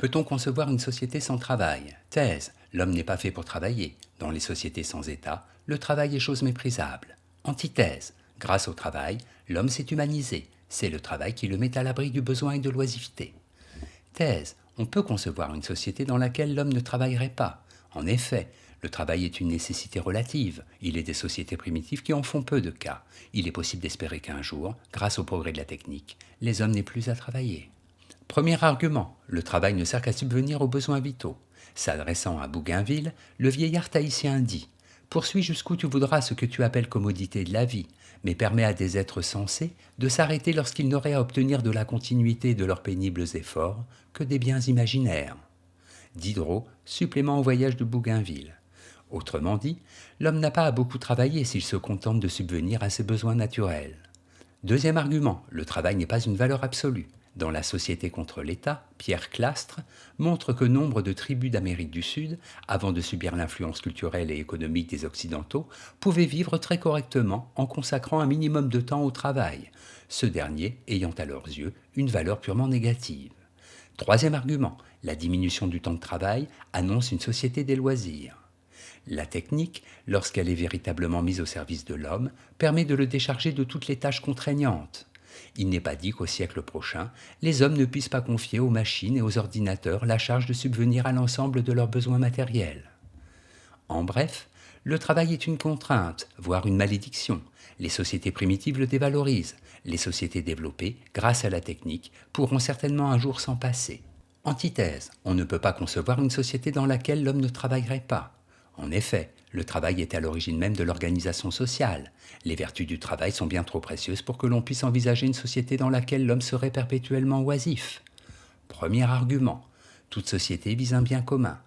Peut-on concevoir une société sans travail? Thèse. L'homme n'est pas fait pour travailler. Dans les sociétés sans État, le travail est chose méprisable. Antithèse. Grâce au travail, l'homme s'est humanisé. C'est le travail qui le met à l'abri du besoin et de l'oisiveté. Thèse. On peut concevoir une société dans laquelle l'homme ne travaillerait pas. En effet, le travail est une nécessité relative. Il est des sociétés primitives qui en font peu de cas. Il est possible d'espérer qu'un jour, grâce au progrès de la technique, les hommes n'aient plus à travailler. Premier argument, le travail ne sert qu'à subvenir aux besoins vitaux. S'adressant à Bougainville, le vieillard tahitien dit « Poursuis jusqu'où tu voudras ce que tu appelles commodité de la vie, mais permets à des êtres sensés de s'arrêter lorsqu'ils n'auraient à obtenir de la continuité de leurs pénibles efforts que des biens imaginaires. » Diderot, supplément au voyage de Bougainville. Autrement dit, l'homme n'a pas à beaucoup travailler s'il se contente de subvenir à ses besoins naturels. Deuxième argument, le travail n'est pas une valeur absolue. Dans La Société contre l'État, Pierre Clastres montre que nombre de tribus d'Amérique du Sud, avant de subir l'influence culturelle et économique des Occidentaux, pouvaient vivre très correctement en consacrant un minimum de temps au travail, ce dernier ayant à leurs yeux une valeur purement négative. Troisième argument, la diminution du temps de travail annonce une société des loisirs. La technique, lorsqu'elle est véritablement mise au service de l'homme, permet de le décharger de toutes les tâches contraignantes. Il n'est pas dit qu'au siècle prochain, les hommes ne puissent pas confier aux machines et aux ordinateurs la charge de subvenir à l'ensemble de leurs besoins matériels. En bref, le travail est une contrainte, voire une malédiction. Les sociétés primitives le dévalorisent. Les sociétés développées, grâce à la technique, pourront certainement un jour s'en passer. Antithèse, on ne peut pas concevoir une société dans laquelle l'homme ne travaillerait pas. En effet, le travail est à l'origine même de l'organisation sociale. Les vertus du travail sont bien trop précieuses pour que l'on puisse envisager une société dans laquelle l'homme serait perpétuellement oisif. Premier argument, toute société vise un bien commun.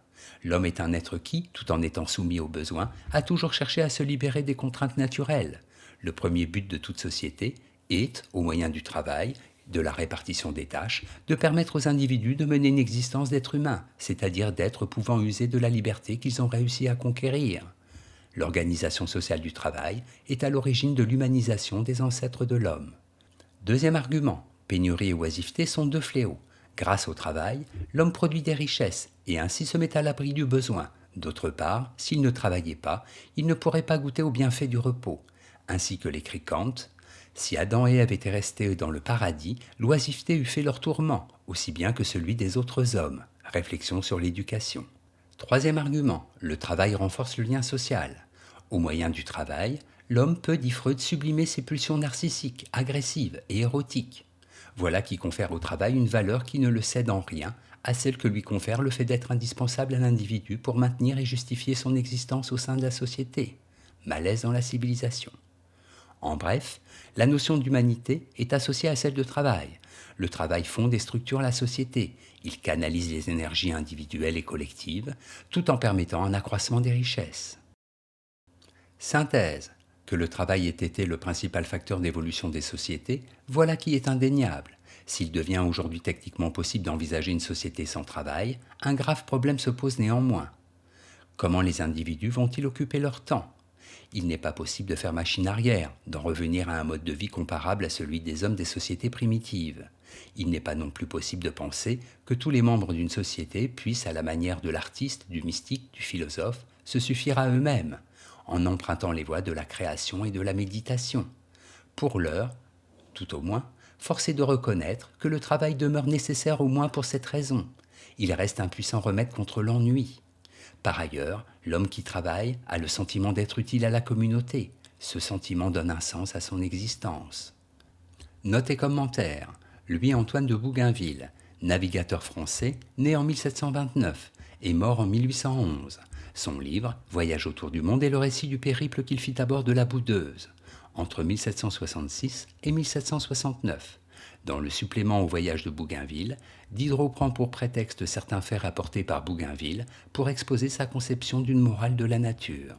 L'homme est un être qui, tout en étant soumis aux besoins, a toujours cherché à se libérer des contraintes naturelles. Le premier but de toute société est, au moyen du travail, de la répartition des tâches, de permettre aux individus de mener une existence d'être humain, c'est-à-dire d'êtres pouvant user de la liberté qu'ils ont réussi à conquérir. L'organisation sociale du travail est à l'origine de l'humanisation des ancêtres de l'homme. Deuxième argument, pénurie et oisiveté sont deux fléaux. Grâce au travail, l'homme produit des richesses et ainsi se met à l'abri du besoin. D'autre part, s'il ne travaillait pas, il ne pourrait pas goûter aux bienfaits du repos. Ainsi que l'écrit Kant, si Adam et Ève étaient restés dans le paradis, l'oisiveté eût fait leur tourment, aussi bien que celui des autres hommes. Réflexion sur l'éducation. Troisième argument, le travail renforce le lien social. Au moyen du travail, l'homme peut, dit Freud, sublimer ses pulsions narcissiques, agressives et érotiques. Voilà qui confère au travail une valeur qui ne le cède en rien à celle que lui confère le fait d'être indispensable à l'individu pour maintenir et justifier son existence au sein de la société. Malaise dans la civilisation. En bref, la notion d'humanité est associée à celle de travail. Le travail fonde et structure la société. Il canalise les énergies individuelles et collectives, tout en permettant un accroissement des richesses. Synthèse. Que le travail ait été le principal facteur d'évolution des sociétés, voilà qui est indéniable. S'il devient aujourd'hui techniquement possible d'envisager une société sans travail, un grave problème se pose néanmoins. Comment les individus vont-ils occuper leur temps ? Il n'est pas possible de faire machine arrière, d'en revenir à un mode de vie comparable à celui des hommes des sociétés primitives. Il n'est pas non plus possible de penser que tous les membres d'une société puissent, à la manière de l'artiste, du mystique, du philosophe, se suffire à eux-mêmes, en empruntant les voies de la création et de la méditation. Pour l'heure, tout au moins, force est de reconnaître que le travail demeure nécessaire au moins pour cette raison. Il reste un puissant remède contre l'ennui. Par ailleurs, l'homme qui travaille a le sentiment d'être utile à la communauté. Ce sentiment donne un sens à son existence. Note et commentaire. Louis-Antoine de Bougainville, navigateur français, né en 1729 et mort en 1811. Son livre, Voyage autour du monde, est le récit du périple qu'il fit à bord de la Boudeuse, entre 1766 et 1769. Dans le supplément au voyage de Bougainville, Diderot prend pour prétexte certains faits rapportés par Bougainville pour exposer sa conception d'une morale de la nature.